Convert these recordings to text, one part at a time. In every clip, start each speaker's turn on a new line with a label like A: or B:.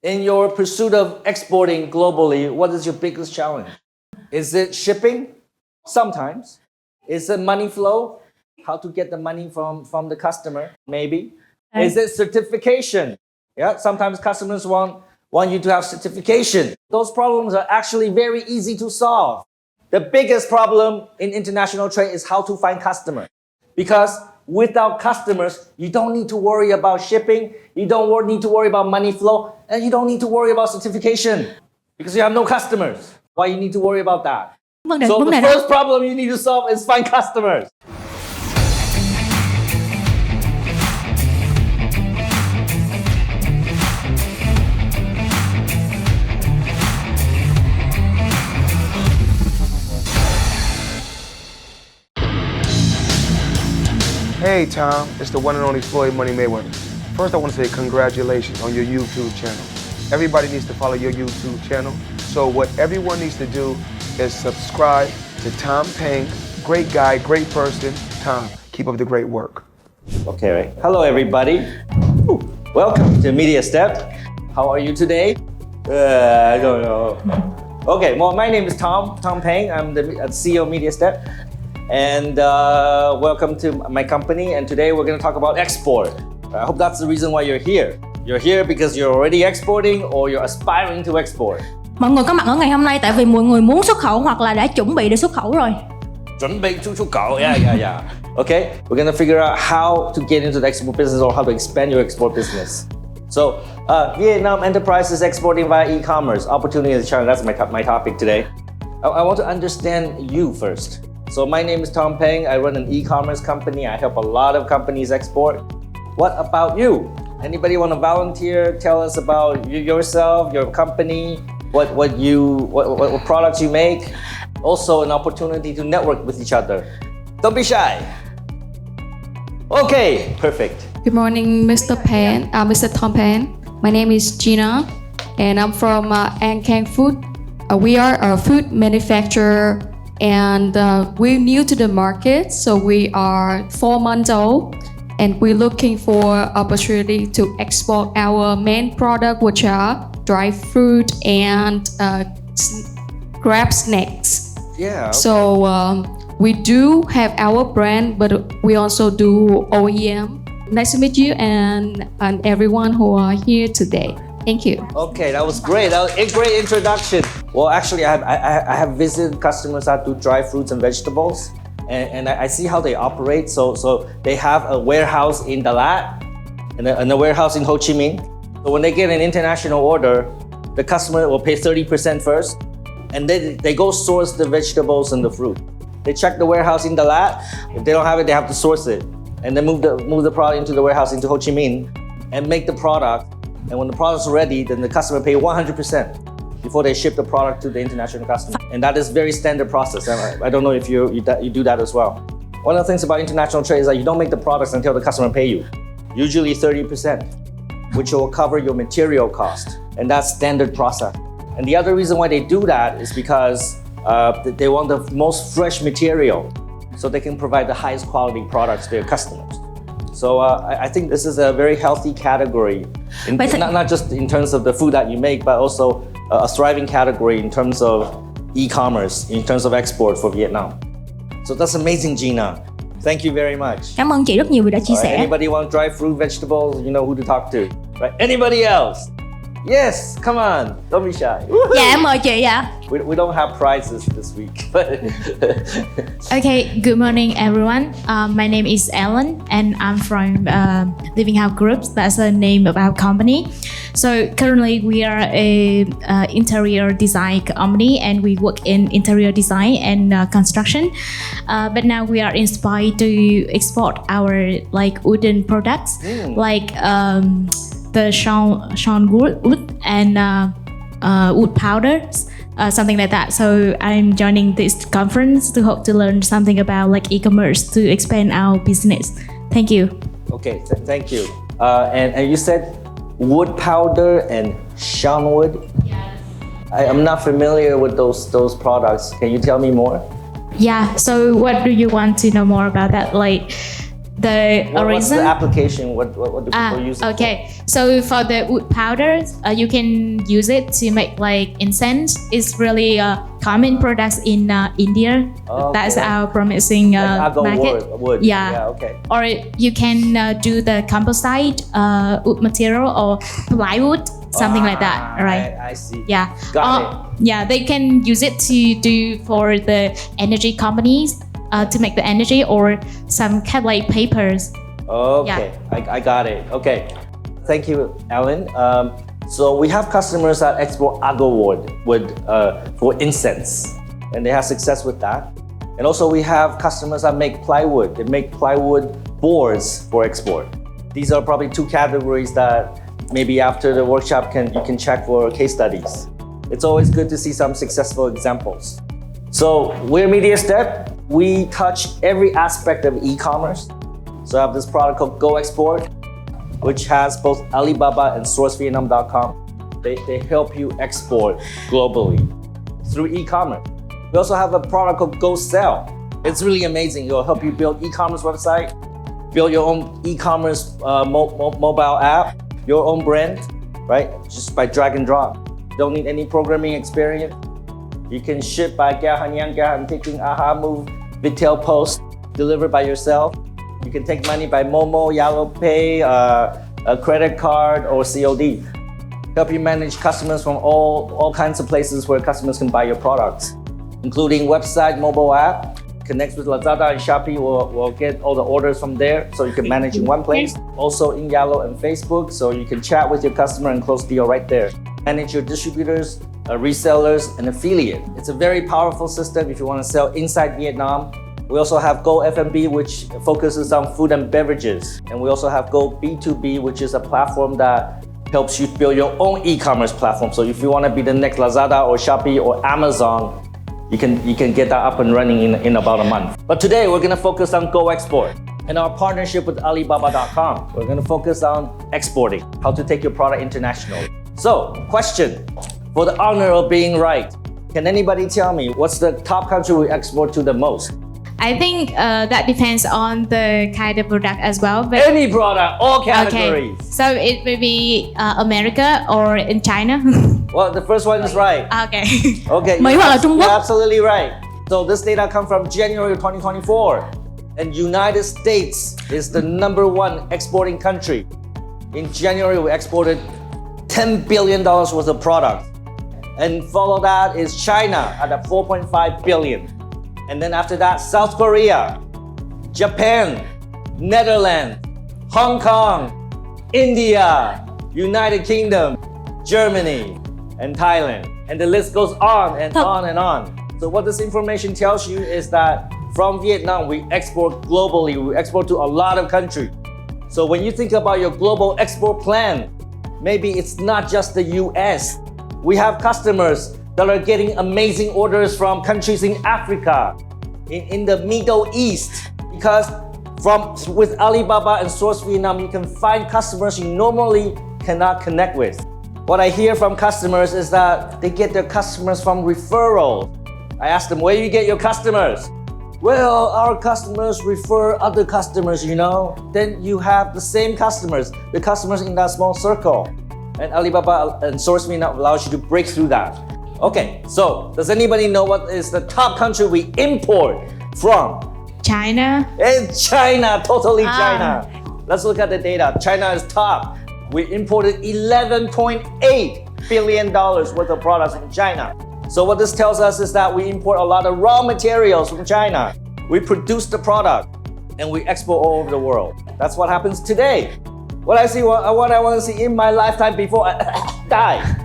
A: In your pursuit of exporting globally, what is your biggest challenge? Is it shipping? Sometimes. Is it money flow? How to get the money from the customer? Maybe. Is it certification? Yeah, sometimes customers want you to have certification. Those problems are actually very easy to solve. The biggest problem in international trade is how to find customers. Because without customers, you don't need to worry about shipping, you don't need to worry about money flow, and you don't need to worry about certification. Because you have no customers. Why you need to worry about that? So the first problem you need to solve is find customers.
B: Hey Tom, it's the one and only Floyd Money Mayweather. First I want to say congratulations on your YouTube channel. Everybody needs to follow your YouTube channel. So what everyone needs to do is subscribe to Tom Peng. Great guy, great person. Tom, keep up the great work.
A: Okay, right. Hello everybody. Welcome to Media Step. How are you today? I don't know. Okay, well my name is Tom Peng. I'm the CEO of Media Step. And welcome to my company, and today we're going to talk about export. I hope that's the reason why you're here. You're here because you're already exporting or you're aspiring to export.
C: Mọi người có mặt ở ngày hôm nay tại vì mọi người muốn xuất khẩu hoặc là đã chuẩn bị để xuất khẩu rồi.
A: Chuẩn bị xuất khẩu, yeah. Okay, we're going to figure out how to get into the export business or how to expand your export business. So, Vietnam enterprises exporting via e-commerce, opportunity and challenge. That's my topic today. I want to understand you first. So my name is Tom Peng. I run an e-commerce company. I help a lot of companies export. What about you? Anybody want to volunteer? Tell us about yourself, your company, what products you make. Also an opportunity to network with each other. Don't be shy. Okay, perfect.
D: Good morning, Mr. Tom Peng. My name is Gina, and I'm from Ngoc Food. We are a food manufacturer. And we're new to the market, so we are 4 months old, and we're looking for opportunity to export our main product, which are dry fruit and crab snacks.
A: Yeah. Okay.
D: So we do have our brand, but we also do OEM. Nice to meet you and everyone who are here today. Thank you.
A: Okay, that was great. That was a great introduction. Well, actually, I have visited customers that do dry fruits and vegetables, and I see how they operate. So they have a warehouse in Dalat and a warehouse in Ho Chi Minh. So when they get an international order, the customer will pay 30% first, and then they go source the vegetables and the fruit. They check the warehouse in Dalat. If they don't have it, they have to source it, and then move the product into the warehouse into Ho Chi Minh, and make the product. And when the product's ready, then the customer pay 100% before they ship the product to the international customer. And that is very standard process. I don't know if you do that as well. One of the things about international trade is that you don't make the products until the customer pay you. Usually 30%, which will cover your material cost. And that's standard process. And the other reason why they do that is because they want the most fresh material so they can provide the highest quality products to their customers. So I think this is a very healthy category, not just in terms of the food that you make, but also a thriving category in terms of e-commerce, in terms of export for Vietnam. So that's amazing, Gina. Thank you very much.
C: Cảm ơn chị rất nhiều vì đã chia sẻ.
A: Anybody want dry fruit, vegetables, you know who to talk to. Right? Anybody else? Yes, come on, don't be shy.
C: Dạ em mời chị ạ.
A: We don't have prizes this week.
E: Okay, good morning everyone. My name is Ellen and I'm from Living House Groups. That's the name of our company. So currently we are a interior design company and we work in interior design and construction. But now we are inspired to export our like wooden products like the sawn wood and wood powders, something like that. So I'm joining this conference to hope to learn something about like e-commerce to expand our business. Thank you.
A: Okay, thank you. And you said wood powder and sawn wood?
E: Yes.
A: I'm not familiar with those products. Can you tell me more?
E: Yeah, so what do you want to know more about that? Like
A: What's the
E: reason.
A: application? What do people use it for?
E: Okay, so for the wood powder, you can use it to make like incense. It's really a common product in India.
A: Okay.
E: That's our promising
A: Like agar
E: market.
A: wood.
E: Yeah.
A: Okay.
E: Or you can do the composite wood material or plywood, something like that, right?
A: I see.
E: Yeah.
A: Got
E: Yeah, they can use it to do for the energy companies to make the energy or some kind of like papers.
A: Okay, I got it. Okay, thank you, Alan. So we have customers that export agar wood for incense, and they have success with that. And also we have customers that make plywood. They make plywood boards for export. These are probably two categories that maybe after the workshop you can check for case studies. It's always good to see some successful examples. So we're Media Step. We touch every aspect of e-commerce. So I have this product called Go Export, which has both Alibaba and SourceVietnam.com. They help you export globally through e-commerce. We also have a product called Go Sell. It's really amazing. It'll help you build e-commerce website, build your own e-commerce mobile app, your own brand, right? Just by drag and drop. Don't need any programming experience. You can ship by Gahan taking Aha Move, Vitel Post, delivered by yourself. You can take money by Momo, Yellow Pay, a credit card, or COD. Help you manage customers from all kinds of places where customers can buy your products, including website, mobile app. Connects with Lazada and Shopee. We'll get all the orders from there so you can manage in one place. Also in Yellow and Facebook, so you can chat with your customer and close deal right there. Manage your distributors, resellers, and affiliate. It's a very powerful system if you want to sell inside Vietnam. We also have Go F&B, which focuses on food and beverages. And we also have Go B2B, which is a platform that helps you build your own e-commerce platform. So if you want to be the next Lazada or Shopee or Amazon, you can get that up and running in about a month. But today we're going to focus on Go Export and our partnership with Alibaba.com. We're going to focus on exporting, how to take your product internationally. So, question, for the honor of being right, can anybody tell me what's the top country we export to the most?
E: I think that depends on the kind of product as well. But
A: Any product, all categories.
E: okay, so it may be America or in China.
A: Well, the first one is right.
E: Okay.
A: Okay,
C: Mỹ hoặc là Trung
A: you're
C: Quốc.
A: absolutely right. So this data comes from January 2024. And United States is the #1 exporting country. In January, we exported $10 billion worth of product. And follow that is China at a 4.5 billion. And then after that, South Korea, Japan, Netherlands, Hong Kong, India, United Kingdom, Germany, and Thailand. And the list goes on and on and on. So what this information tells you is that from Vietnam, we export globally. We export to a lot of countries. So when you think about your global export plan, maybe it's not just the US. We have customers that are getting amazing orders from countries in Africa, in the Middle East, because with Alibaba and Source Vietnam, you can find customers you normally cannot connect with. What I hear from customers is that they get their customers from referrals. I ask them, where do you get your customers? Well, our customers refer other customers, you know. Then you have the same customers, the customers in that small circle. And Alibaba and Source Vietnam allows you to break through that. Okay, so does anybody know what is the top country we import from?
E: China.
A: It's China, totally China. Let's look at the data. China is top. We imported $11.8 billion worth of products from China. So what this tells us is that we import a lot of raw materials from China. We produce the product and we export all over the world. That's what happens today. What I want to see in my lifetime before I die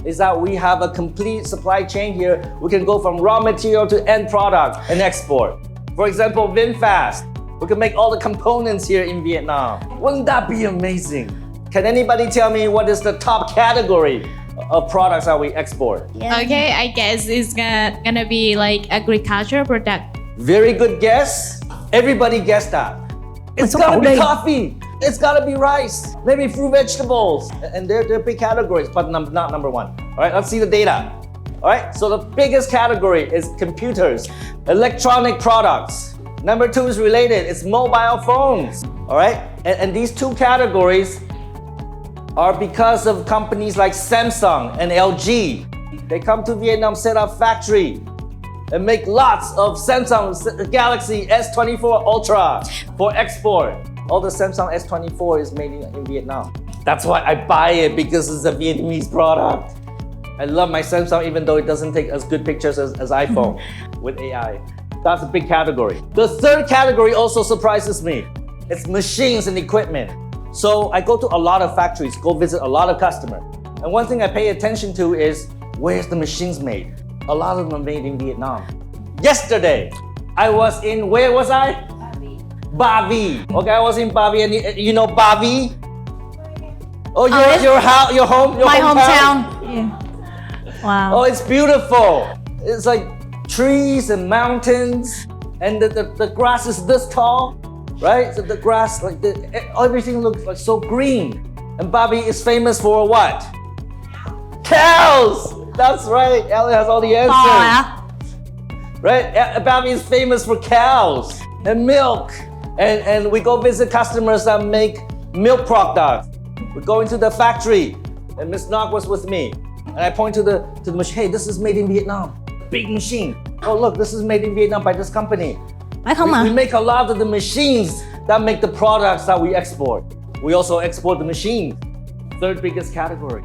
A: is that we have a complete supply chain here. We can go from raw material to end product and export. For example, VinFast. We can make all the components here in Vietnam. Wouldn't that be amazing? Can anybody tell me what is the top category of products that we export?
E: Okay, I guess it's gonna be like agriculture product.
A: Very good guess. Everybody guessed that. It's gotta be coffee. It's gotta be rice. Maybe fruit, vegetables. And they're big categories, but not #1. All right, let's see the data. All right, so the biggest category is computers, electronic products. Number 2 is related. It's mobile phones. All right? And these two categories are because of companies like Samsung and LG. They come to Vietnam, set up factory, and make lots of Samsung Galaxy S24 Ultra for export. All the Samsung S24 is made in Vietnam. That's why I buy it, because it's a Vietnamese product. I love my Samsung even though it doesn't take as good pictures as iPhone with AI. That's a big category. The third category also surprises me. It's machines and equipment. So I go to a lot of factories, go visit a lot of customers. And one thing I pay attention to is, where's the machines made? A lot of them are made in Vietnam. Yesterday, I was in, where was I? Ba Vi. Okay, I was in Ba Vi, and you know Ba Vi? Oh, your home? Your
C: My
A: hometown?
C: Yeah. Wow.
A: Oh, it's beautiful. It's like trees and mountains, and the grass is this tall, right? So the grass, like everything looks like so green. And Ba Vi is famous for what? Cows! That's right, Ellie has all the answers. Right? Ba Vi is famous for cows and milk. And we go visit customers that make milk products. We go into the factory, and Ms. Ngoc was with me. And I point to the machine, hey, this is made in Vietnam. Big machine. Oh look, this is made in Vietnam by this company.
C: Phải không ạ?
A: We make a lot of the machines that make the products that we export. We also export the machines. Third biggest category.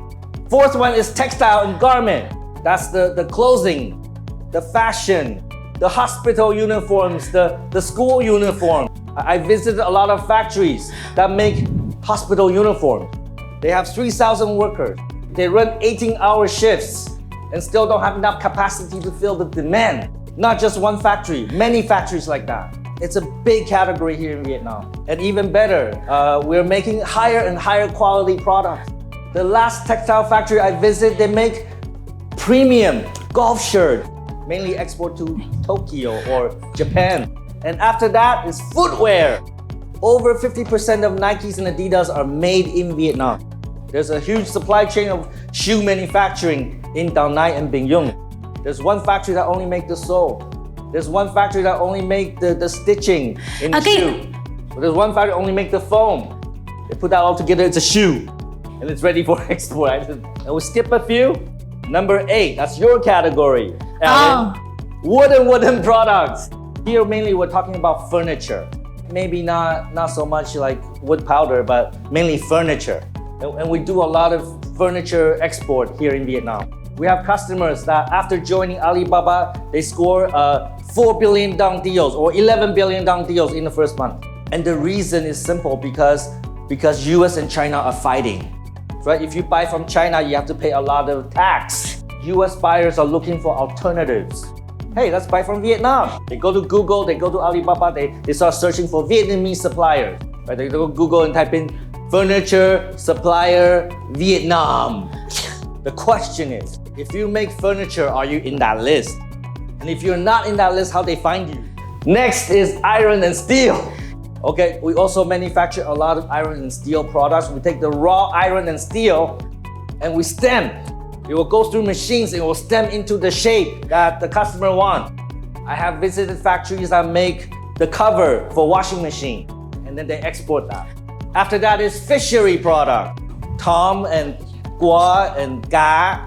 A: Fourth one is textile and garment. That's the clothing, the fashion, the hospital uniforms, the school uniform. I visited a lot of factories that make hospital uniforms. They have 3,000 workers. They run 18-hour shifts and still don't have enough capacity to fill the demand. Not just one factory, many factories like that. It's a big category here in Vietnam. And even better, we're making higher and higher quality products. The last textile factory I visited, they make premium golf shirt, mainly export to Tokyo or Japan. And after that is footwear. Over 50% of Nikes and Adidas are made in Vietnam. There's a huge supply chain of shoe manufacturing in Dao Nai and Bình Dung. There's one factory that only make the sole. There's one factory that only make the stitching in the shoe. There's one factory that only make the foam. They put that all together, it's a shoe. And it's ready for export. And we skip a few. Number 8, that's your category, Ellen. Wooden products. Here mainly we're talking about furniture. Maybe not so much like wood powder, but mainly furniture. And we do a lot of furniture export here in Vietnam. We have customers that after joining Alibaba, they score 4 billion dong deals or 11 billion dong deals in the first month. And the reason is simple, because US and China are fighting. Right? If you buy from China, you have to pay a lot of tax. US buyers are looking for alternatives. Hey, let's buy from Vietnam. They go to Google, they go to Alibaba, they start searching for Vietnamese suppliers. Right? They go to Google and type in furniture supplier Vietnam. The question is, if you make furniture, are you in that list? And if you're not in that list, how they find you? Next is iron and steel. Okay, we also manufacture a lot of iron and steel products. We take the raw iron and steel and we stem. It will go through machines, it will stem into the shape that the customer wants. I have visited factories that make the cover for washing machine, and then they export that. After that is fishery product. Tom and Qua and Ga,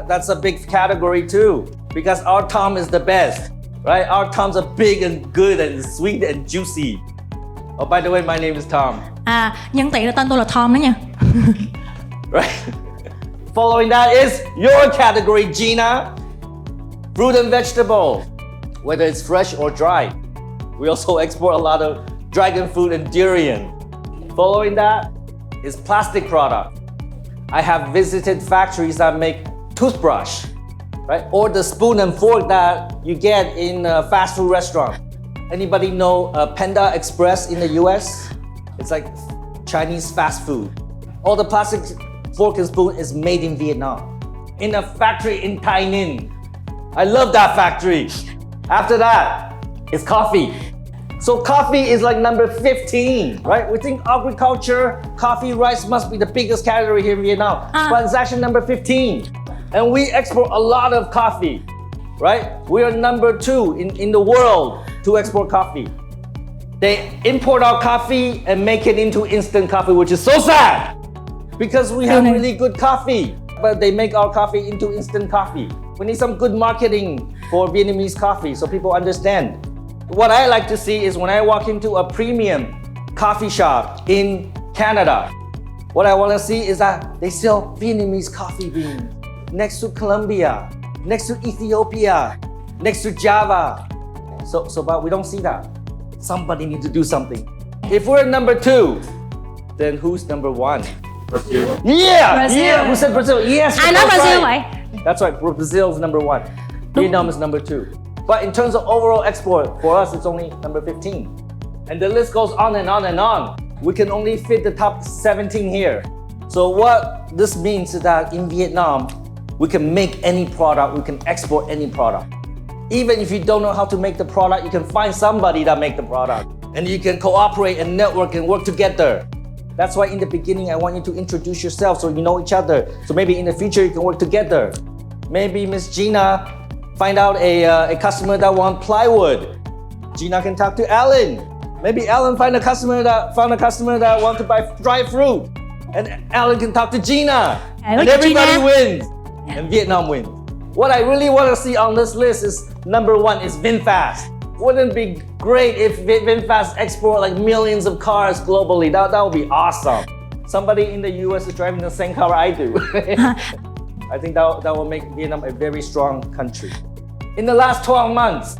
A: that's a big category too, because our Tom is the best, right? Our Toms are big and good and sweet and juicy. Oh, by the way, my name is Tom.
C: Nhân tiện là tên tôi là Tom đó nha.
A: Right? Following that is your category, Gina. Fruit and vegetable, whether it's fresh or dry. We also export a lot of dragon fruit and durian. Following that is plastic product. I have visited factories that make toothbrush, right? Or the spoon and fork that you get in a fast food restaurant. Anybody know Panda Express in the US? It's like Chinese fast food. All the plastic fork and spoon is made in Vietnam, in a factory in Tay Ninh. I love that factory. After that is coffee. So coffee is like number 15, right? We think agriculture, coffee, rice must be the biggest category here in Vietnam, but it's actually number 15. And we export a lot of coffee, right? We are number 2 in the world to export coffee. They import our coffee and make it into instant coffee, which is so sad because we have really good coffee, but they make our coffee into instant coffee. We need some good marketing for Vietnamese coffee so people understand. What I like to see is when I walk into a premium coffee shop in Canada, what I want to see is that they sell Vietnamese coffee beans next to Colombia, next to Ethiopia, next to Java. But we don't see that. Somebody needs to do something. If we're number 2, then who's number 1?
B: Brazil.
A: Yeah!
C: Brazil.
A: Yeah! Who said Brazil? Yes!
C: Ai nói
A: that's
C: Brazil
A: right.
C: vậy?
A: That's right, Brazil is number 1. Vietnam is number 2. But in terms of overall export, for us it's only number 15. And the list goes on and on and on. We can only fit the top 17 here. So what this means is that in Vietnam, we can make any product, we can export any product. Even if you don't know how to make the product, you can find somebody that make the product. And you can cooperate and network and work together. That's why in the beginning, I want you to introduce yourself so you know each other. So maybe in the future, you can work together. Maybe Miss Gina find out a customer that want plywood. Gina can talk to Alan. Maybe Alan found a customer that want to buy dry fruit. And Alan can talk to Gina. And everybody wins. And Vietnam wins. What I really want to see on this list is number 1 is VinFast. Wouldn't it be great if VinFast export like millions of cars globally? That would be awesome. Somebody in the US is driving the same car I do. I think that will make Vietnam a very strong country. In the last 12 months,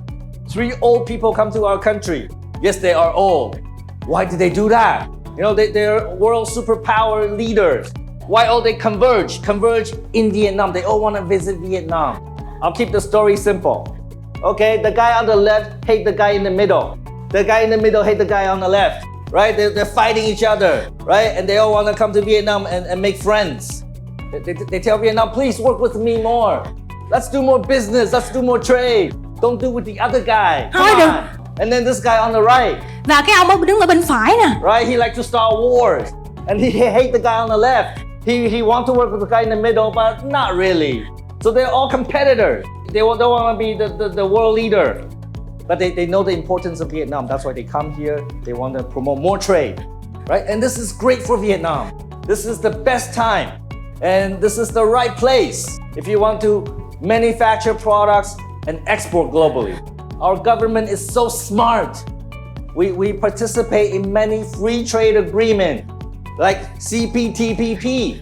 A: 3 old people come to our country. Yes, they are old. Why did they do that? You know, they're world superpower leaders. Why all they converge in Vietnam? They all want to visit Vietnam. I'll keep the story simple. Okay, the guy on the left hate the guy in the middle. The guy in the middle hate the guy on the left. Right? They're fighting each other. Right? And they all want to come to Vietnam and make friends. They tell Vietnam, please work with me more. Let's do more business. Let's do more trade. Don't do with the other guy. Come
C: Thôi được.
A: on. And then this guy on the right.
C: Và cái ông đứng ở bên phải nè.
A: Right? He likes to start wars. And he hate the guy on the left. He wants to work with the guy in the middle, but not really. So they're all competitors. They don't want to be the world leader. But they know the importance of Vietnam. That's why they come here. They want to promote more trade. Right? And this is great for Vietnam. This is the best time. And this is the right place if you want to manufacture products and export globally. Our government is so smart. We participate in many free trade agreements like CPTPP,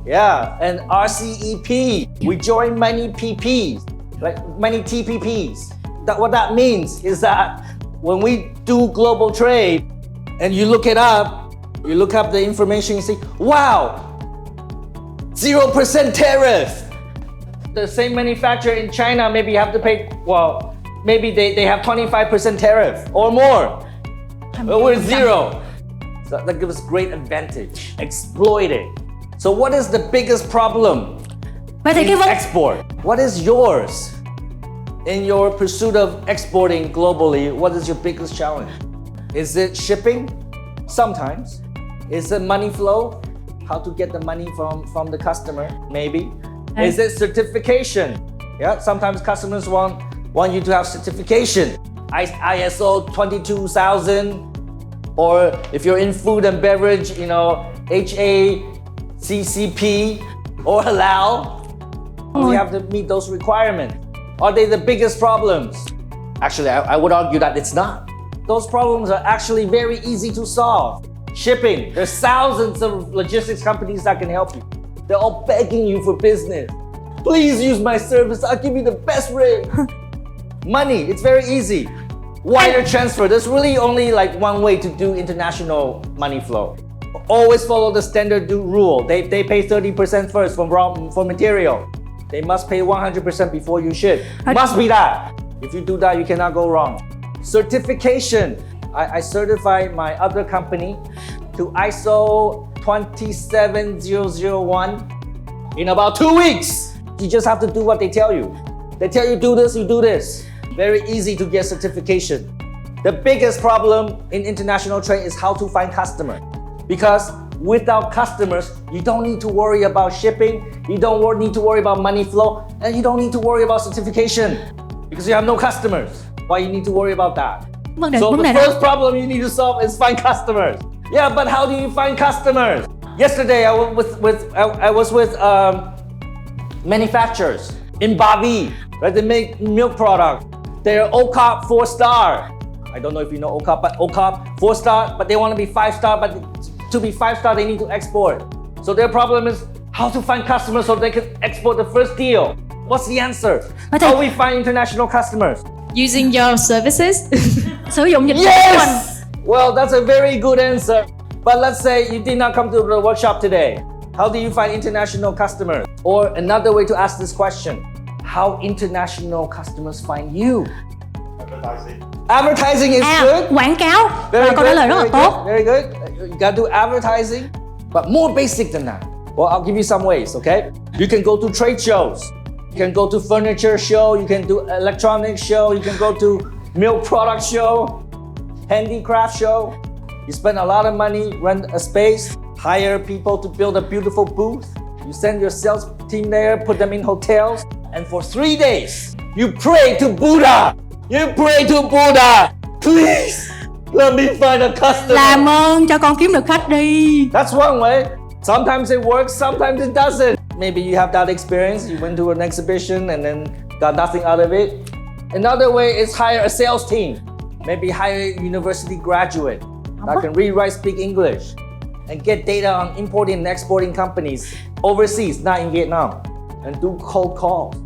A: and RCEP. We join many PPs, like many TPPs. What that means is that when we do global trade and you look up the information, you see, wow, 0% tariff. The same manufacturer in China maybe have to pay, maybe they have 25% tariff or more. But we're 0. So that gives us great advantage. Exploit it. So what is the biggest problem in export? What is yours? In your pursuit of exporting globally, what is your biggest challenge? Is it shipping? Sometimes. Is it money flow? How to get the money from the customer? Maybe. Is it certification? Yeah, sometimes customers want you to have certification. ISO 22000, or if you're in food and beverage, HACCP or halal. We have to meet those requirements. Are they the biggest problems? Actually, I would argue that it's not. Those problems are actually very easy to solve. Shipping, there's thousands of logistics companies that can help you. They're all begging you for business. Please use my service, I'll give you the best rate. Money, it's very easy. Wire transfer, there's really only like one way to do international money flow. Always follow the standard rule. They pay 30% first for material. They must pay 100% before you ship. Must be that. If you do that, you cannot go wrong. Certification. I certified my other company to ISO 27001 in about 2 weeks. You just have to do what they tell you. They tell you do this, you do this. Very easy to get certification. The biggest problem in international trade is how to find customers. Because without customers, you don't need to worry about shipping, you don't need to worry about money flow, and you don't need to worry about certification because you have no customers. Why you need to worry about that?
C: Vấn đề
A: So
C: vấn
A: the
C: đề đó.
A: first problem you need to solve is find customers. Yeah, but how do you find customers? Yesterday I was with manufacturers in Bavi, right? They make milk product. They're OCOP 4-star. I don't know if you know OCOP, but OCOP 4-star, but they want to be 5-star, but to be 5-star they need to export. So their problem is how to find customers so they can export the first deal. What's the answer?
C: Okay.
A: How we find international customers?
E: Using your services.
C: Sử dụng dịch vụ của mình.
A: Yes! Well, that's a very good answer. But let's say you did not come to the workshop today. How do you find international customers? Or another way to ask this question, how international customers find you? Advertising is good.
C: Quảng cáo.
A: Very
C: Câu trả lời rất là
A: very
C: tốt.
A: good, very good. You gotta do advertising, but more basic than that. Well, I'll give you some ways, okay? You can go to trade shows. You can go to furniture show. You can do electronics show. You can go to milk product show, handicraft show. You spend a lot of money, rent a space, hire people to build a beautiful booth. You send your sales team there, put them in hotels, and for 3 days, you pray to Buddha. You pray to Buddha. Please, let me find a customer.
C: Làm ơn cho con kiếm được khách đi.
A: That's one way. Sometimes it works, sometimes it doesn't. Maybe you have that experience. You went to an exhibition and then got nothing out of it. Another way is hire a sales team. Maybe hire a university graduate that can read, write, speak English and get data on importing and exporting companies overseas, not in Vietnam, and do cold calls.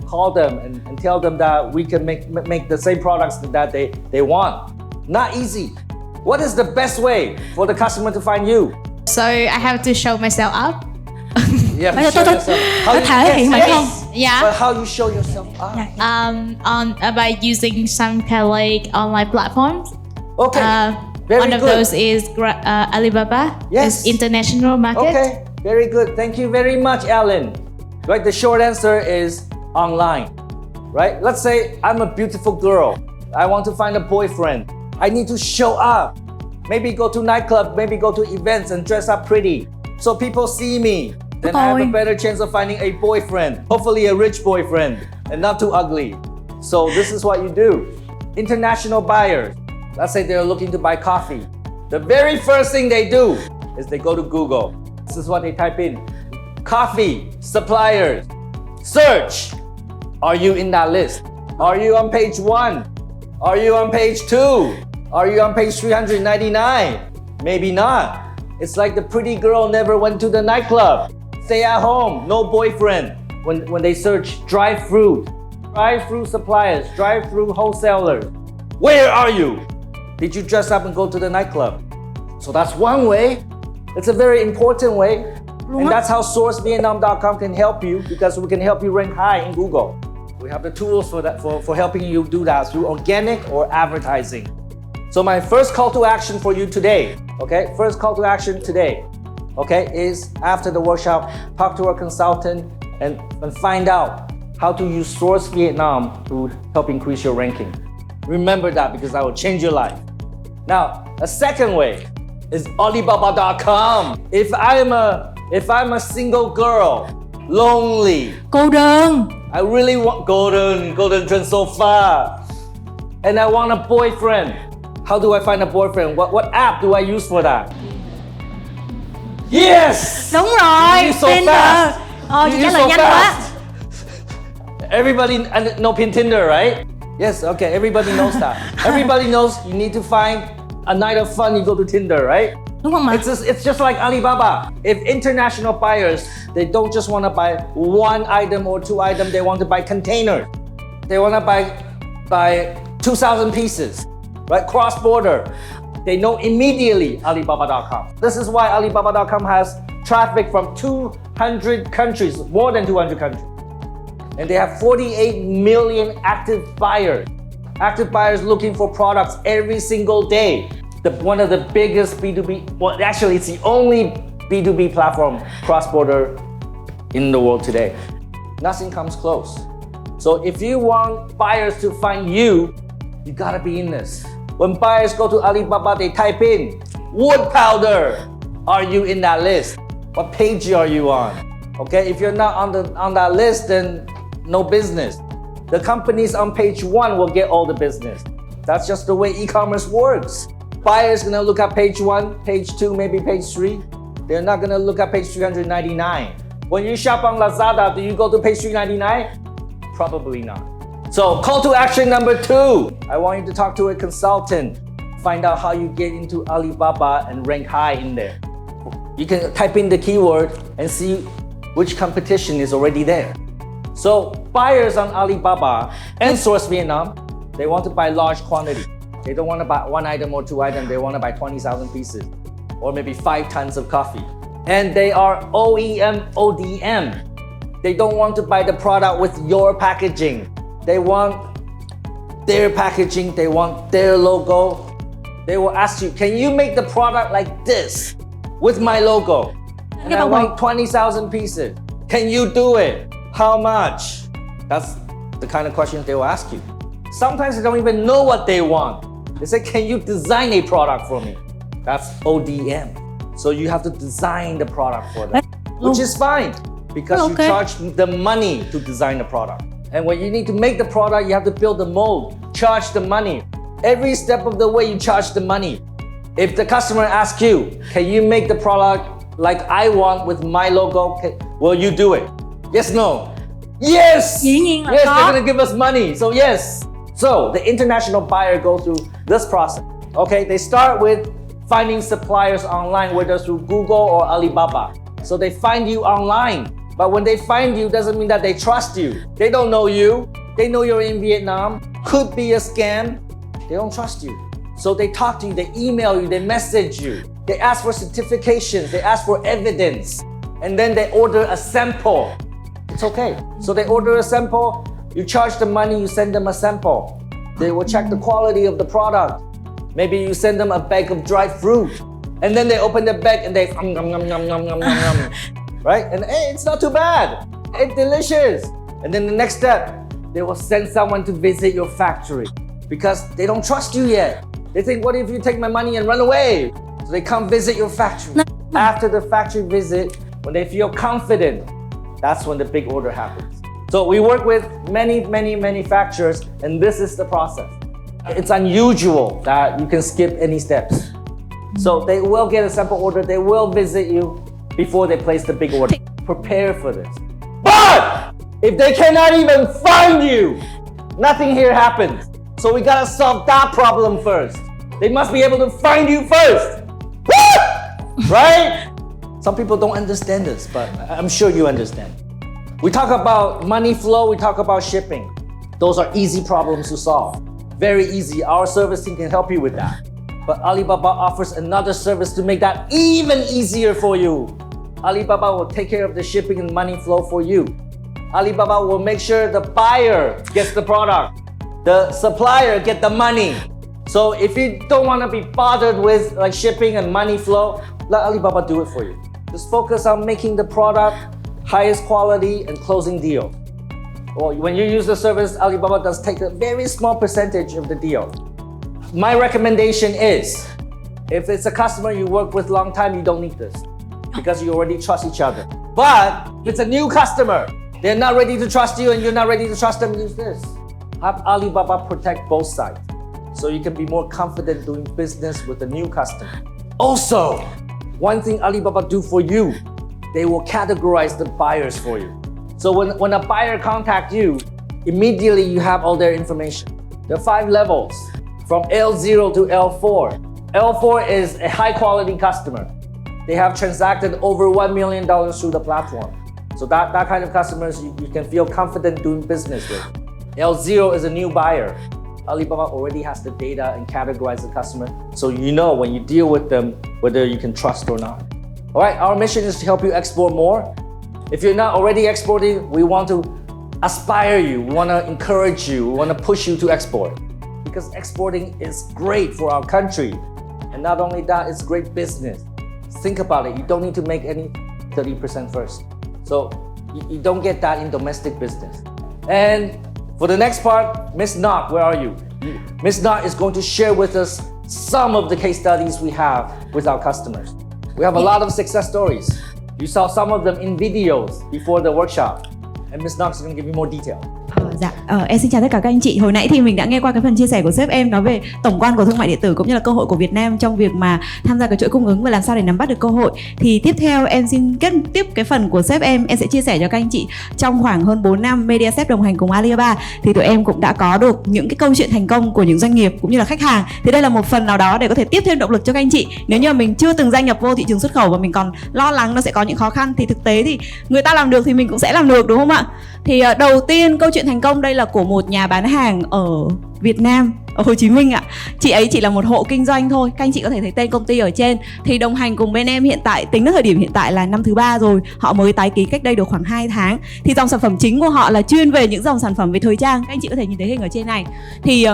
A: Call them and tell them that we can make the same products that they want. Not easy. What is the best way for the customer to find you?
E: So I have to show myself up.
A: Yeah,
C: Bây giờ
A: show
C: tôi
A: yourself.
C: có thể hiện bản thân.
E: Yeah.
A: But how you show yourself up?
E: By using some kind of like online platforms.
A: Okay, very
E: One of
A: good.
E: those is Alibaba.
A: Yes.
E: It's international market.
A: Okay, very good. Thank you very much, Alan. Right, the short answer is online. Right? Let's say I'm a beautiful girl. I want to find a boyfriend. I need to show up. Maybe go to nightclub, maybe go to events and dress up pretty. So people see me. Then I have a better chance of finding a boyfriend. Hopefully a rich boyfriend and not too ugly. So this is what you do. International buyers. Let's say they're looking to buy coffee. The very first thing they do is they go to Google. This is what they type in. Coffee suppliers. Search. Are you in that list? Are you on page 1? Are you on page 2? Are you on page 399? Maybe not. It's like the pretty girl never went to the nightclub. Stay at home, no boyfriend. When they search drive-through suppliers, drive-through wholesalers. Where are you? Did you dress up and go to the nightclub? So that's one way. It's a very important way. And that's how sourcevietnam.com can help you, because we can help you rank high in Google. We have the tools for that, for helping you do that through organic or advertising. So my first call to action for you today, okay? First call to action today, okay, is after the workshop, talk to a consultant and find out how to use Source Vietnam to help increase your ranking. Remember that, because that will change your life. Now, a second way is Alibaba.com. If I'm a single girl, lonely,
C: Cô đơn.
A: I really want golden trend so far, and I want a boyfriend. How do I find a boyfriend? What app do I use for that? Yes!
C: Đúng rồi.
A: You so
C: Tinder.
A: fast.
C: Chị
A: You
C: trả
A: so
C: lời nhanh quá.
A: fast. Everybody know Tinder, right? Yes, okay, everybody knows that. Everybody knows you need to find a night of fun, you go to Tinder, right?
C: Đúng không ạ?
A: It's just like Alibaba. If international buyers, they don't just want to buy one item or two items, they want to buy containers. They want to buy 2,000 pieces, right? Cross-border. They know immediately Alibaba.com. This is why Alibaba.com has traffic from 200 countries, more than 200 countries. And they have 48 million active buyers. Active buyers looking for products every single day. One of the biggest B2B, well, actually it's the only B2B platform cross-border in the world today. Nothing comes close. So if you want buyers to find you, you gotta be in this. When buyers go to Alibaba, they type in wood powder. Are you in that list? What page are you on? Okay, if you're not on that list, then no business. The companies on page 1 will get all the business. That's just the way e-commerce works. Buyer's gonna look at page 1, page 2, maybe page 3. They're not gonna look at page 399. When you shop on Lazada, do you go to page 399? Probably not. So call to action number 2. I want you to talk to a consultant. Find out how you get into Alibaba and rank high in there. You can type in the keyword and see which competition is already there. So buyers on Alibaba and Source Vietnam, they want to buy large quantity. They don't want to buy 1 item or 2 items. They want to buy 20,000 pieces or maybe 5 tons of coffee. And they are OEM, ODM. They don't want to buy the product with your packaging. They want their packaging. They want their logo. They will ask you, can you make the product like this with my logo? And I want 20,000 pieces. Can you do it? How much? That's the kind of questions they will ask you. Sometimes they don't even know what they want. They say, can you design a product for me? That's ODM. So you have to design the product for them, which is fine because you charge the money to design the product. And when you need to make the product, you have to build the mold, charge the money. Every step of the way, you charge the money. If the customer asks you, can you make the product like I want with my logo? Will you do it? Yes, no? Yes! Yes, they're gonna give us money, so yes. So the international buyer goes through this process. Okay, they start with finding suppliers online, whether through Google or Alibaba. So they find you online. But when they find you, doesn't mean that they trust you. They don't know you. They know you're in Vietnam. Could be a scam. They don't trust you. So they talk to you, they email you, they message you. They ask for certifications, they ask for evidence. And then they order a sample. It's okay. So they order a sample, you charge the money, you send them a sample. They will check the quality of the product. Maybe you send them a bag of dried fruit. And then they open the bag and they right? And hey, it's not too bad. It's delicious. And then the next step, they will send someone to visit your factory because they don't trust you yet. They think, what if you take my money and run away? So they come visit your factory. After the factory visit, when they feel confident, that's when the big order happens. So we work with many manufacturers, and this is the process. It's unusual that you can skip any steps. So they will get a sample order, they will visit you before they place the big order. Prepare for this. But if they cannot even find you, nothing here happens. So we gotta solve that problem first. They must be able to find you first. Right? Some people don't understand this, but I'm sure you understand. We talk about money flow, we talk about shipping. Those are easy problems to solve. Very easy. Our service team can help you with that. But Alibaba offers another service to make that even easier for you. Alibaba will take care of the shipping and money flow for you. Alibaba will make sure the buyer gets the product, the supplier get the money. So if you don't want to be bothered with like shipping and money flow, let Alibaba do it for you. Just focus on making the product highest quality and closing deal. Well, when you use the service, Alibaba does take a very small percentage of the deal. My recommendation is, if it's a customer you work with long time, you don't need this because you already trust each other. But if it's a new customer, they're not ready to trust you and you're not ready to trust them, use this. Have Alibaba protect both sides so you can be more confident doing business with a new customer. Also, one thing Alibaba do for you, they will categorize the buyers for you. So when a buyer contacts you, immediately you have all their information. There are 5 levels from L0 to L4. L4 is a high quality customer. They have transacted over $1 million through the platform. So that kind of customers you can feel confident doing business with. L0 is a new buyer. Alibaba already has the data and categorize the customer, so you know when you deal with them whether you can trust or not. All right, our mission is to help you export more. If you're not already exporting, we want to aspire you, we want to encourage you, we want to push you to export. Because exporting is great for our country. And not only that, it's great business. Think about it, you don't need to make any 30% first. So you don't get that in domestic business. And for the next part, Ms. Ngoc, where are you? Ms. Ngoc is going to share with us some of the case studies we have with our customers. We have a lot of success stories. You saw some of them in videos before the workshop. And Ms. Ngoc is going to give you more detail.
F: Em xin chào tất cả các anh chị. Hồi nãy thì mình đã nghe qua cái phần chia sẻ của sếp em nói về tổng quan của thương mại điện tử cũng như là cơ hội của Việt Nam trong việc mà tham gia cái chuỗi cung ứng và làm sao để nắm bắt được cơ hội. Thì tiếp theo em xin kết tiếp cái phần của sếp em sẽ chia sẻ cho các anh chị. Trong khoảng hơn 4 năm media sếp đồng hành cùng Alibaba thì tụi em cũng đã có được những cái câu chuyện thành công của những doanh nghiệp cũng như là khách hàng. Thì đây là một phần nào đó để có thể tiếp thêm động lực cho các anh chị. Nếu như mình chưa từng gia nhập vô thị trường xuất khẩu và mình còn lo lắng nó sẽ có những khó khăn thì thực tế thì người ta làm được thì mình cũng sẽ làm được, đúng không ạ? Thì đầu tiên câu chuyện thành công đây là của một nhà bán hàng ở Việt Nam, ở Hồ Chí Minh ạ. Chị ấy chỉ là một hộ kinh doanh thôi. Các anh chị có thể thấy tên công ty ở trên. Thì đồng hành cùng bên em hiện tại, tính đến thời điểm hiện tại là năm thứ 3 rồi. Họ mới tái ký cách đây được khoảng 2 tháng. Thì dòng sản phẩm chính của họ là chuyên về những dòng sản phẩm về thời trang. Các anh chị có thể nhìn thấy hình ở trên này. Thì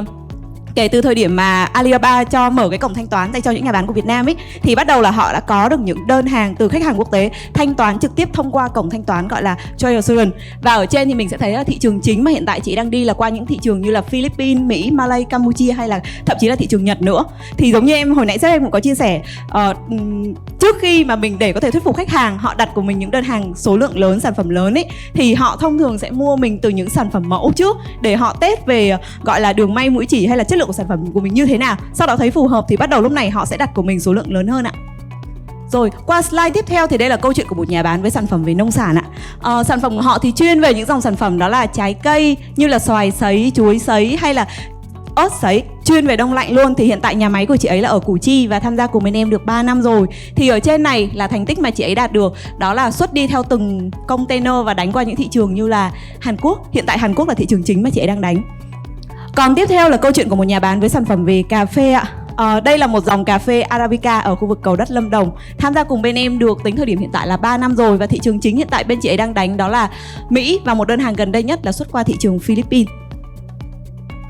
F: kể từ thời điểm mà Alibaba cho mở cái cổng thanh toán dành cho những nhà bán của Việt Nam ấy, thì bắt đầu là họ đã có được những đơn hàng từ khách hàng quốc tế thanh toán trực tiếp thông qua cổng thanh toán gọi là Trade Assurance. Và ở trên thì mình sẽ thấy là thị trường chính mà hiện tại chị đang đi là qua những thị trường như là Philippines, Mỹ, Malay, Campuchia hay là thậm chí là thị trường Nhật nữa. Thì giống như em hồi nãy sếp em cũng có chia sẻ, trước khi mà mình để có thể thuyết phục khách hàng họ đặt của mình những đơn hàng số lượng lớn, sản phẩm lớn ấy, thì họ thông thường sẽ mua mình từ những sản phẩm mẫu trước để họ test về gọi là đường may mũi chỉ hay là chất lượng của sản phẩm của mình như thế nào. Sau đó thấy phù hợp thì bắt đầu lúc này họ sẽ đặt của mình số lượng lớn hơn ạ. Rồi qua slide tiếp theo thì đây là câu chuyện của một nhà bán với sản phẩm về nông sản ạ. Sản phẩm của họ thì chuyên về những dòng sản phẩm đó là trái cây như là xoài sấy, chuối sấy hay là ớt sấy, chuyên về đông lạnh luôn. Thì hiện tại nhà máy của chị ấy là ở Củ Chi và tham gia cùng bên em được 3 năm rồi. Thì ở trên này là thành tích mà chị ấy đạt được, đó là xuất đi theo từng container và đánh qua những thị trường như là Hàn Quốc. Hiện tại Hàn Quốc là thị trường chính mà chị ấy đang đánh. Còn tiếp theo là câu chuyện của một nhà bán với sản phẩm về cà phê ạ. Đây là một dòng cà phê Arabica ở khu vực Cầu Đất, Lâm Đồng. Tham gia cùng bên em được tính thời điểm hiện tại là 3 năm rồi. Và thị trường chính hiện tại bên chị ấy đang đánh đó là Mỹ. Và một đơn hàng gần đây nhất là xuất qua thị trường Philippines.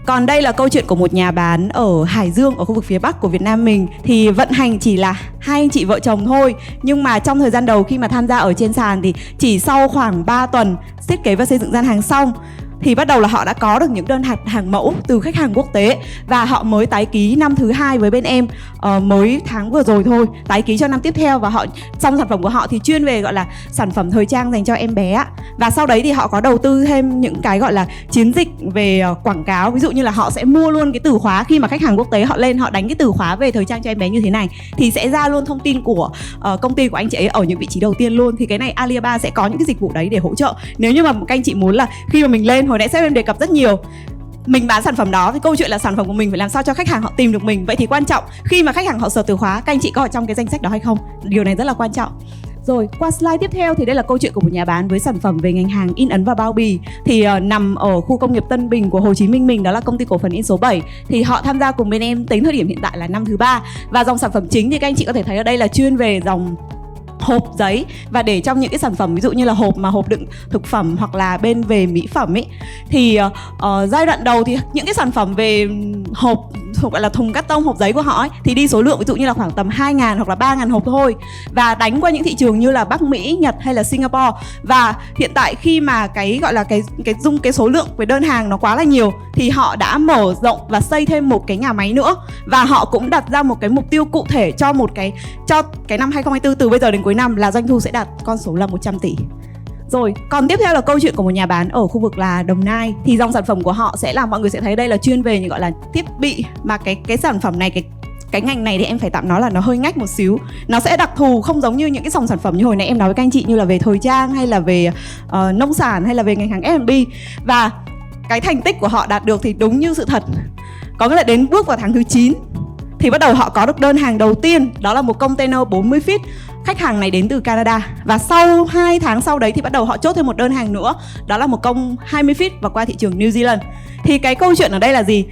F: Còn đây là câu chuyện của một nhà bán ở Hải Dương, ở khu vực phía Bắc của Việt Nam mình. Thì vận hành chỉ là 2 anh chị vợ chồng thôi. Nhưng mà trong thời gian đầu khi mà tham gia ở trên sàn thì chỉ sau khoảng 3 tuần thiết kế và xây dựng gian hàng xong thì bắt đầu là họ đã có được những đơn hàng mẫu từ khách hàng quốc tế. Và họ mới tái ký năm thứ 2 với bên em mới tháng vừa rồi thôi, tái ký cho năm tiếp theo. Và họ trong sản phẩm của họ thì chuyên về gọi là sản phẩm thời trang dành cho em bé. Và sau đấy thì họ có đầu tư thêm những cái gọi là chiến dịch về quảng cáo. Ví dụ như là họ sẽ mua luôn cái từ khóa, khi mà khách hàng quốc tế họ lên họ đánh cái từ khóa về thời trang cho em bé như thế này thì sẽ ra luôn thông tin của công ty của anh chị ấy ở những vị trí đầu tiên luôn. Thì cái này Alibaba sẽ có những cái dịch vụ đấy để hỗ trợ. Nếu như mà các anh chị muốn là khi mà mình lên, hồi nãy sếp em đề cập rất nhiều, mình bán sản phẩm đó thì câu chuyện là sản phẩm của mình phải làm sao cho khách hàng họ tìm được mình. Vậy thì quan trọng khi mà khách hàng họ search từ khóa, các anh chị có ở trong cái danh sách đó hay không? Điều này rất là quan trọng. Rồi qua slide tiếp theo thì đây là câu chuyện của một nhà bán với sản phẩm về ngành hàng in ấn và bao bì. Thì nằm ở khu công nghiệp Tân Bình của Hồ Chí Minh mình, đó là công ty cổ phần in số 7. Thì họ tham gia cùng bên em tính thời điểm hiện tại là năm thứ 3. Và dòng sản phẩm chính thì các anh chị có thể thấy ở đây là chuyên về dòng hộp giấy và để trong những cái sản phẩm ví dụ như là hộp đựng thực phẩm hoặc là bên về mỹ phẩm ấy. Thì giai đoạn đầu thì những cái sản phẩm về hộp gọi là thùng cắt tông, hộp giấy của họ ấy, thì đi số lượng ví dụ như là khoảng tầm 2.000 hoặc là 3.000 hộp thôi, và đánh qua những thị trường như là Bắc Mỹ, Nhật hay là Singapore. Và hiện tại khi mà cái gọi là cái số lượng về đơn hàng nó quá là nhiều thì họ đã mở rộng và xây thêm một cái nhà máy nữa, và họ cũng đặt ra một cái mục tiêu cụ thể cho cái năm 2024 từ bây giờ đến cuối năm là doanh thu sẽ đạt con số là 100 tỷ. Rồi, còn tiếp theo là câu chuyện của một nhà bán ở khu vực là Đồng Nai. Thì dòng sản phẩm của họ sẽ là, mọi người sẽ thấy đây là chuyên về những gọi là thiết bị, mà cái sản phẩm này, cái ngành này thì em phải tạm nói là nó hơi ngách một xíu. Nó sẽ đặc thù, không giống như những cái dòng sản phẩm như hồi nãy em nói với các anh chị, như là về thời trang hay là về nông sản hay là về ngành hàng F&B. Và cái thành tích của họ đạt được thì đúng như sự thật. Có nghĩa là đến bước vào tháng thứ 9 thì bắt đầu họ có được đơn hàng đầu tiên, đó là một container 40 feet. Khách hàng này đến từ Canada. Và sau 2 tháng sau đấy thì bắt đầu họ chốt thêm một đơn hàng nữa, đó là một công 20 feet và qua thị trường New Zealand. Thì cái câu chuyện ở đây là gì?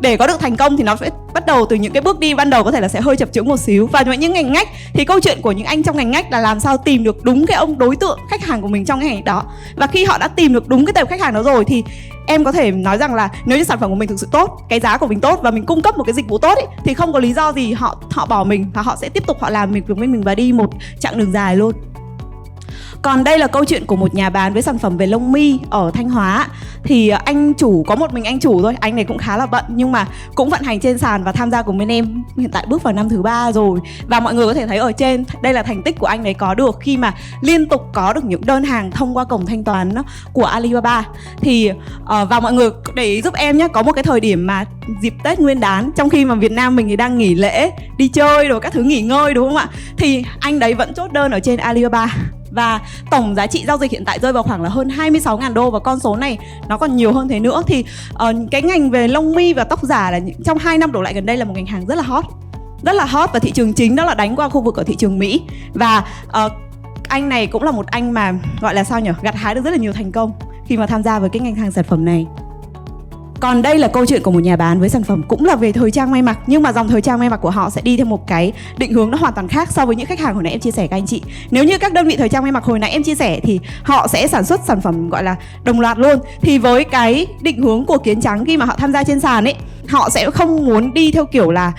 F: Để có được thành công thì nó phải bắt đầu từ những cái bước đi ban đầu có thể là sẽ hơi chập chững một xíu. Và những ngành ngách thì câu chuyện của những anh trong ngành ngách là làm sao tìm được đúng cái đối tượng khách hàng của mình trong cái ngành đó. Và khi họ đã tìm được đúng cái tệp khách hàng đó rồi thì em có thể nói rằng là nếu như sản phẩm của mình thực sự tốt, cái giá của mình tốt và mình cung cấp một cái dịch vụ tốt ấy, thì không có lý do gì họ bỏ mình, và họ sẽ tiếp tục họ làm việc với mình và đi một chặng đường dài luôn. Còn đây là câu chuyện của một nhà bán với sản phẩm về lông mi ở Thanh Hóa. Thì anh chủ, có một mình anh chủ thôi, anh này cũng khá là bận nhưng mà cũng vận hành trên sàn và tham gia cùng bên em. Hiện tại bước vào năm thứ 3 rồi. Và mọi người có thể thấy ở trên, đây là thành tích của anh ấy có được khi mà liên tục có được những đơn hàng thông qua cổng thanh toán của Alibaba. Thì và mọi người để ý giúp em nhé, có một cái thời điểm mà dịp Tết Nguyên đán, trong khi mà Việt Nam mình thì đang nghỉ lễ, đi chơi rồi các thứ nghỉ ngơi đúng không ạ? Thì anh đấy vẫn chốt đơn ở trên Alibaba. Và tổng giá trị giao dịch hiện tại rơi vào khoảng là hơn 26.000 đô. Và con số này nó còn nhiều hơn thế nữa. Thì cái ngành về lông mi và tóc giả là trong 2 năm đổ lại gần đây là một ngành hàng rất là hot. Rất là hot, và thị trường chính đó là đánh qua khu vực ở thị trường Mỹ. Và anh này cũng là một anh mà gọi là sao nhỉ, gặt hái được rất là nhiều thành công khi mà tham gia với cái ngành hàng sản phẩm này. Còn đây là câu chuyện của một nhà bán với sản phẩm cũng là về thời trang may mặc, nhưng mà dòng thời trang may mặc của họ sẽ đi theo một cái định hướng nó hoàn toàn khác so với những khách hàng hồi nãy em chia sẻ các anh chị. Nếu như các đơn vị thời trang may mặc hồi nãy em chia sẻ thì họ sẽ sản xuất sản phẩm gọi là đồng loạt luôn. Thì với cái định hướng của Kiến Trắng khi mà họ tham gia trên sàn ấy, họ sẽ không muốn đi theo kiểu là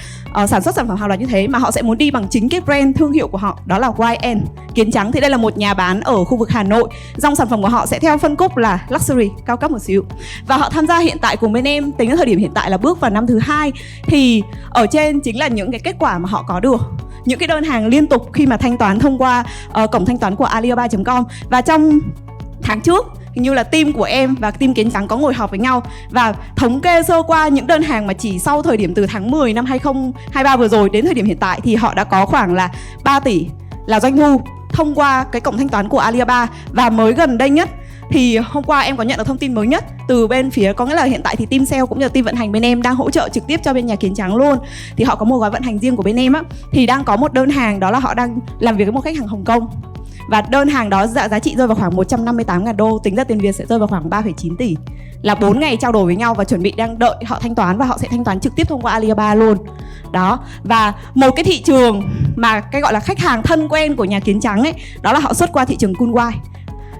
F: sản xuất sản phẩm hàng loạt như thế, mà họ sẽ muốn đi bằng chính cái brand thương hiệu của họ, đó là YN Kiến Trắng. Thì đây là một nhà bán ở khu vực Hà Nội. Dòng sản phẩm của họ sẽ theo phân khúc là luxury, cao cấp một xíu. Và họ tham gia hiện tại cùng bên em, tính đến thời điểm hiện tại là bước vào năm thứ 2. Thì ở trên chính là những cái kết quả mà họ có được, những cái đơn hàng liên tục khi mà thanh toán thông qua cổng thanh toán của Alibaba.com. Và trong tháng trước hình như là team của em và team Kiến Trắng có ngồi họp với nhau và thống kê sơ qua những đơn hàng mà chỉ sau thời điểm từ tháng 10 năm 2023 vừa rồi đến thời điểm hiện tại thì họ đã có khoảng là 3 tỷ là doanh thu thông qua cái cổng thanh toán của Alibaba. Và mới gần đây nhất thì hôm qua em có nhận được thông tin mới nhất từ bên phía, có nghĩa là hiện tại thì team sale cũng như là team vận hành bên em đang hỗ trợ trực tiếp cho bên nhà Kiến Trắng luôn. Thì họ có một gói vận hành riêng của bên em á, thì đang có một đơn hàng đó là họ đang làm việc với một khách hàng Hồng Kông. Và đơn hàng đó giá trị rơi vào khoảng 158.000 đô, tính ra tiền Việt sẽ rơi vào khoảng 3,9 tỷ. Là 4 ngày trao đổi với nhau và chuẩn bị đang đợi họ thanh toán, và họ sẽ thanh toán trực tiếp thông qua Alibaba luôn. Đó, và một cái thị trường mà cái gọi là khách hàng thân quen của nhà Kiến Trắng ấy, đó là họ xuất qua thị trường Kunwai.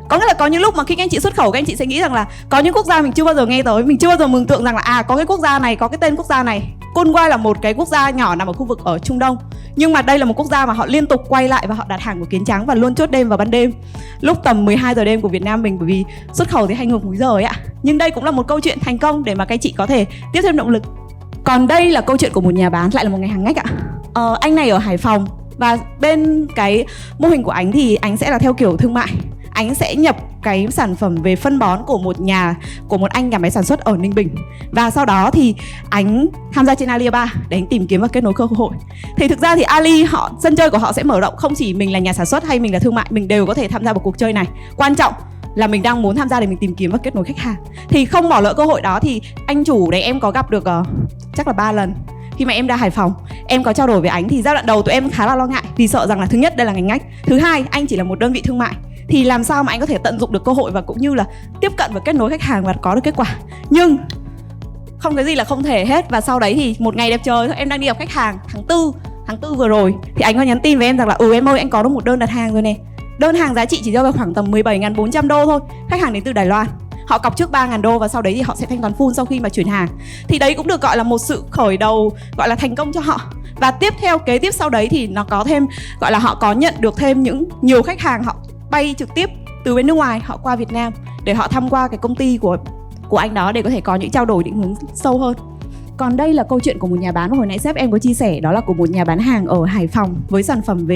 F: Có nghĩa là có những lúc mà khi các anh chị xuất khẩu, các anh chị sẽ nghĩ rằng là có những quốc gia mình chưa bao giờ nghe tới, mình chưa bao giờ mường tượng rằng là có cái quốc gia này, có cái tên quốc gia này. Kunwai là một cái quốc gia nhỏ nằm ở khu vực ở Trung Đông, nhưng mà đây là một quốc gia mà họ liên tục quay lại và họ đặt hàng của Kiến Trắng và luôn chốt đêm vào ban đêm, lúc tầm 12 giờ đêm của Việt Nam mình, bởi vì xuất khẩu thì hay ngược múi giờ ấy ạ. Nhưng đây cũng là một câu chuyện thành công để mà các chị có thể tiếp thêm động lực. Còn đây là câu chuyện của một nhà bán, lại là một ngành hàng ngách ạ. Anh này ở Hải Phòng, và bên cái mô hình của anh thì anh sẽ là theo kiểu thương mại. Anh sẽ nhập cái sản phẩm về phân bón của một anh nhà máy sản xuất ở Ninh Bình. Và sau đó thì anh tham gia trên Alibaba để anh tìm kiếm và kết nối cơ hội. Thì thực ra thì sân chơi của họ sẽ mở rộng, không chỉ mình là nhà sản xuất hay mình là thương mại, mình đều có thể tham gia vào cuộc chơi này. Quan trọng là mình đang muốn tham gia để mình tìm kiếm và kết nối khách hàng. Thì không bỏ lỡ cơ hội đó. Thì anh chủ đấy em có gặp được chắc là 3 lần. Khi mà em ra Hải Phòng, em có trao đổi với anh thì giai đoạn đầu tụi em khá là lo ngại, vì sợ rằng là thứ nhất đây là ngành ngách, thứ hai anh chỉ là một đơn vị thương mại, thì làm sao mà anh có thể tận dụng được cơ hội và cũng như là tiếp cận và kết nối khách hàng và có được kết quả. Nhưng không cái gì là không thể hết. Và sau đấy thì một ngày đẹp trời thôi, em đang đi gặp khách hàng tháng 4 vừa rồi, thì anh có nhắn tin với em rằng là em ơi, anh có được một đơn đặt hàng rồi nè. Đơn hàng giá trị chỉ rơi vào khoảng tầm 17.400 đô thôi. Khách hàng đến từ Đài Loan. Họ cọc trước 3.000 đô và sau đấy thì họ sẽ thanh toán full sau khi mà chuyển hàng. Thì đấy cũng được gọi là một sự khởi đầu gọi là thành công cho họ. Và kế tiếp sau đấy thì nó có thêm, gọi là họ có nhận được thêm nhiều khách hàng, họ bay trực tiếp từ bên nước ngoài họ qua Việt Nam để họ thăm qua cái công ty của anh đó để có thể có những trao đổi định hướng sâu hơn. Còn đây là câu chuyện của một nhà bán mà hồi nãy sếp em có chia sẻ, đó là của một nhà bán hàng ở Hải Phòng với sản phẩm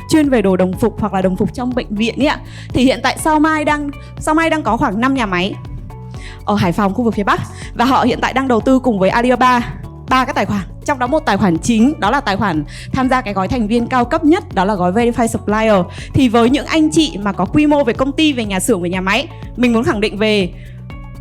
F: chuyên về đồ đồng phục hoặc là đồng phục trong bệnh viện ấy ạ. Thì hiện tại Sao Mai đang có khoảng 5 nhà máy ở Hải Phòng, khu vực phía Bắc, và họ hiện tại đang đầu tư cùng với Alibaba 3 cái tài khoản. Trong đó một tài khoản chính, đó là tài khoản tham gia cái gói thành viên cao cấp nhất, đó là gói Verified Supplier. Thì với những anh chị mà có quy mô về công ty, về nhà xưởng, về nhà máy, mình muốn khẳng định về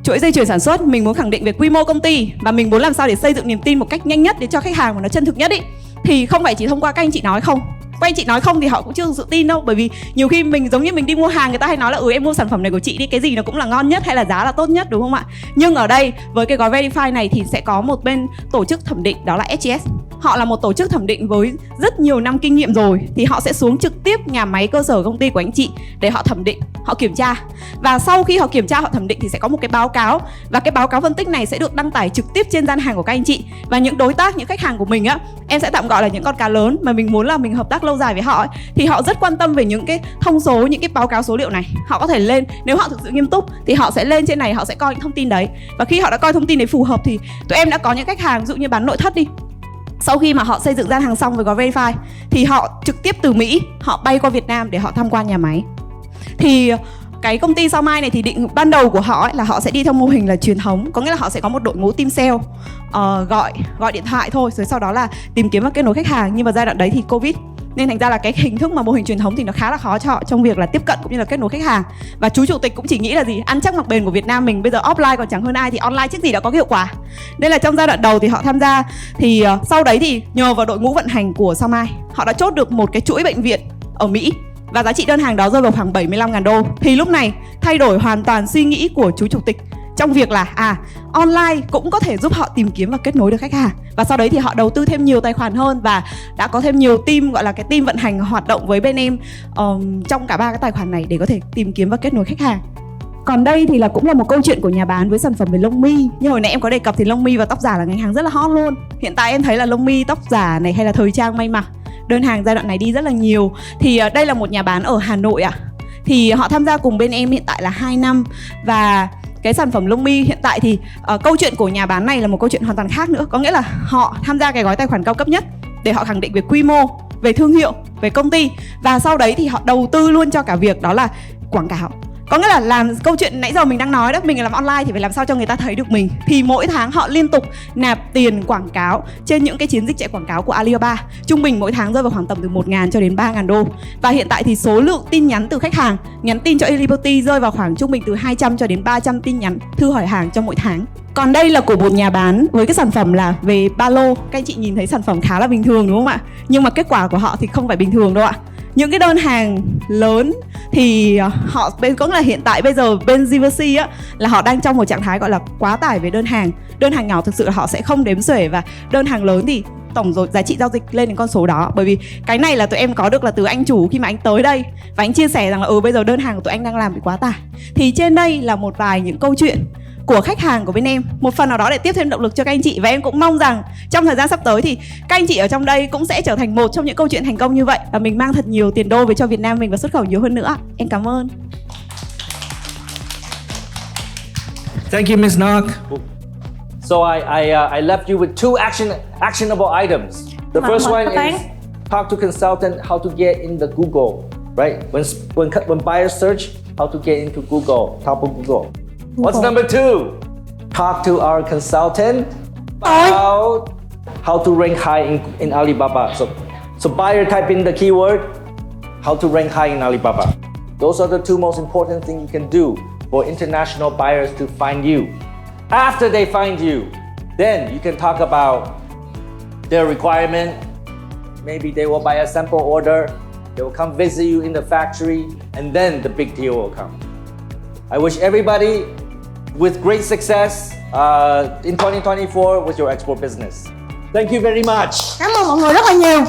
F: chuỗi dây chuyền sản xuất, mình muốn khẳng định về quy mô công ty, và mình muốn làm sao để xây dựng niềm tin một cách nhanh nhất để cho khách hàng mà nó chân thực nhất ý. Thì không phải chỉ thông qua các anh chị nói không. Các anh chị nói không thì họ cũng chưa thực sự tin đâu. Bởi vì nhiều khi mình giống như mình đi mua hàng, người ta hay nói là em mua sản phẩm này của chị đi, cái gì nó cũng là ngon nhất hay là giá là tốt nhất, đúng không ạ? Nhưng ở đây với cái gói Verify này thì sẽ có một bên tổ chức thẩm định, đó là SGS. họ là một tổ chức thẩm định với rất nhiều năm kinh nghiệm rồi, thì họ sẽ xuống trực tiếp nhà máy cơ sở công ty của anh chị để họ thẩm định, họ kiểm tra. Và sau khi họ kiểm tra, họ thẩm định thì sẽ có một cái báo cáo, và cái báo cáo phân tích này sẽ được đăng tải trực tiếp trên gian hàng của các anh chị. Và những đối tác, những khách hàng của mình á, em sẽ tạm gọi là những con cá lớn mà mình muốn là mình hợp tác lâu dài với họ ấy, thì họ rất quan tâm về những cái thông số, những cái báo cáo số liệu này. Họ có thể lên, nếu họ thực sự nghiêm túc thì họ sẽ lên trên này, họ sẽ coi những thông tin đấy. Và khi họ đã coi thông tin đấy phù hợp thì tụi em đã có những khách hàng, ví dụ như bán nội thất đi, sau khi mà họ xây dựng gian hàng xong với gói Verify thì họ trực tiếp từ Mỹ họ bay qua Việt Nam để họ tham quan nhà máy. Thì cái công ty Sao Mai này thì định ban đầu của họ ấy là họ sẽ đi theo mô hình là truyền thống, có nghĩa là họ sẽ có một đội ngũ team sale, gọi điện thoại thôi, rồi sau đó là tìm kiếm và kết nối khách hàng. Nhưng mà giai đoạn đấy thì Covid nên thành ra là cái hình thức mà mô hình truyền thống thì nó khá là khó cho họ trong việc là tiếp cận cũng như là kết nối khách hàng. Và chú chủ tịch cũng chỉ nghĩ là gì, ăn chắc mặc bền của Việt Nam mình bây giờ offline còn chẳng hơn ai thì online chắc gì đã có hiệu quả. Nên là trong giai đoạn đầu thì họ tham gia, thì sau đấy thì nhờ vào đội ngũ vận hành của Sao Mai, họ đã chốt được một cái chuỗi bệnh viện ở Mỹ và giá trị đơn hàng đó rơi vào khoảng 75.000 đô. Thì lúc này thay đổi hoàn toàn suy nghĩ của chú chủ tịch trong việc là online cũng có thể giúp họ tìm kiếm và kết nối được khách hàng. Và sau đấy thì họ đầu tư thêm nhiều tài khoản hơn và đã có thêm nhiều team, gọi là cái team vận hành hoạt động với bên em trong cả 3 cái tài khoản này để có thể tìm kiếm và kết nối khách hàng. Còn đây thì cũng là một câu chuyện của nhà bán với sản phẩm về lông mi. Như hồi nãy em có đề cập thì lông mi và tóc giả là ngành hàng rất là hot luôn. Hiện tại em thấy là lông mi, tóc giả này hay là thời trang may mặc, đơn hàng giai đoạn này đi rất là nhiều. Thì đây là một nhà bán ở Hà Nội ạ. Thì họ tham gia cùng bên em hiện tại là 2 năm. Và cái sản phẩm lông mi hiện tại thì câu chuyện của nhà bán này là một câu chuyện hoàn toàn khác nữa. Có nghĩa là họ tham gia cái gói tài khoản cao cấp nhất để họ khẳng định về quy mô, về thương hiệu, về công ty. Và sau đấy thì họ đầu tư luôn cho cả việc đó là quảng cáo. Có nghĩa là làm câu chuyện nãy giờ mình đang nói đó, mình làm online thì phải làm sao cho người ta thấy được mình. Thì mỗi tháng họ liên tục nạp tiền quảng cáo trên những cái chiến dịch chạy quảng cáo của Alibaba. Trung bình mỗi tháng rơi vào khoảng tầm từ 1.000 cho đến 3.000 đô. Và hiện tại thì số lượng tin nhắn từ khách hàng nhắn tin cho Alibaba rơi vào khoảng trung bình từ 200 cho đến 300 tin nhắn thư hỏi hàng trong mỗi tháng. Còn đây là của một nhà bán với cái sản phẩm là về ba lô. Các anh chị nhìn thấy sản phẩm khá là bình thường đúng không ạ? Nhưng mà kết quả của họ thì không phải bình thường đâu ạ. Những cái đơn hàng lớn thì họ có nghĩa là hiện tại bây giờ bên Givenchy á là họ đang trong một trạng thái gọi là quá tải về đơn hàng. Đơn hàng nhỏ thực sự là họ sẽ không đếm xuể, và đơn hàng lớn thì tổng rồi giá trị giao dịch lên đến con số đó. Bởi vì cái này là tụi em có được là từ anh chủ khi mà anh tới đây và anh chia sẻ rằng là bây giờ đơn hàng của tụi anh đang làm bị quá tải. Thì trên đây là một vài những câu chuyện của khách hàng của bên em, một phần nào đó để tiếp thêm động lực cho các anh chị. Và em cũng mong rằng trong thời gian sắp tới thì các anh chị ở trong đây cũng sẽ trở thành một trong những câu chuyện thành công như vậy, và mình mang thật nhiều tiền đô về cho Việt Nam mình và xuất khẩu nhiều hơn nữa. Em cảm ơn.
A: Thank you, Ms. Ngoc. So I left you with 2 actionable items. The first one is talk to consultant how to get in the Google, right? When buyers search, how to get into Google, top of Google. What's number 2? Talk to our consultant about how to rank high in Alibaba. So buyer type in the keyword, how to rank high in Alibaba. Those are the 2 most important things you can do for international buyers to find you. After they find you, then you can talk about their requirement. Maybe they will buy a sample order, they will come visit you in the factory, and then the big deal will come. I wish everybody with great success in 2024 with your export business. Thank you very much.
C: Cảm ơn mọi người rất là nhiều.